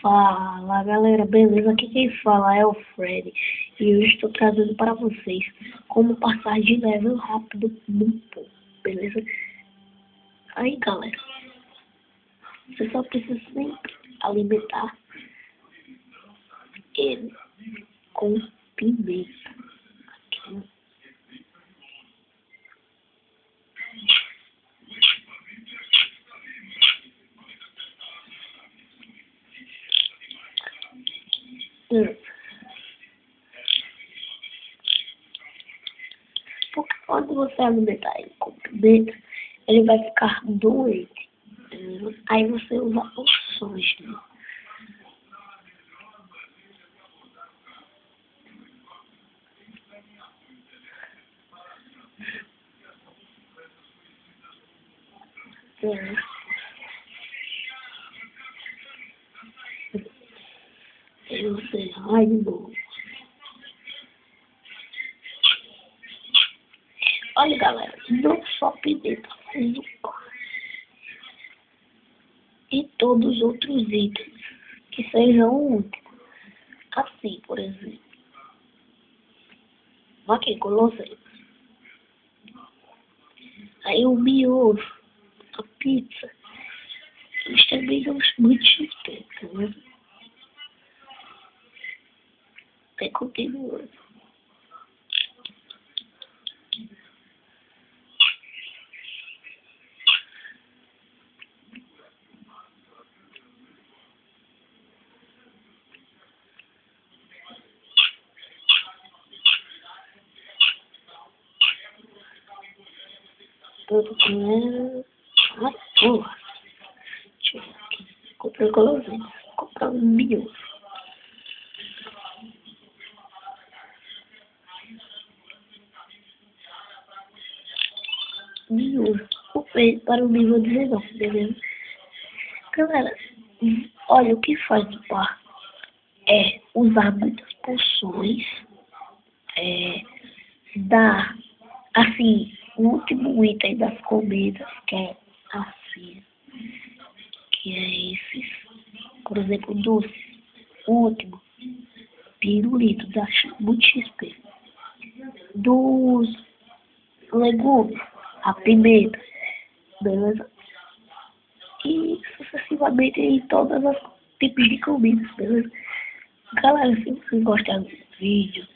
Fala galera, beleza? Aqui quem fala é o Fred e hoje estou trazendo para vocês como passar de level rápido no Poo, beleza? Aí galera, você só precisa sempre alimentar ele com pimenta. Aqui. Porque quando você alimentar ele com pimenta, ele vai ficar doente. Aí você usa poções, né? Aí você vai de novo. Olha galera, não só pimenta, mas e todos os outros itens que sejam úteis. Assim, por exemplo, aqui guloseima. Aí o miojo, a pizza, eles também dão muito XP, né? Aí continua. Tudo com ah, porra. Deixa eu ver aqui. Comprei guloseima. Comprar um miojo. Miojo. Comprei para o nível 19, beleza? Galera, olha, o que faz o par é usar muitas poções, dar, assim, o último item das comidas, que é assim, que é esses, por exemplo, doces, o último, pirulito, dá muito XP. Dos legumes, a pimenta, beleza? E sucessivamente em todas as tipos de comidas, beleza? Galera, se vocês gostaram do vídeo,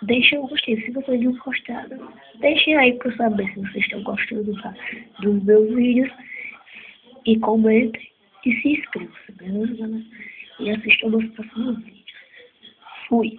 deixa o gostei. Se vocês não gostaram, deixem aí pra eu saber se vocês estão gostando dos meus vídeos. E comentem e se inscrevam, beleza, galera? E assistam meus próximos vídeos. Fui!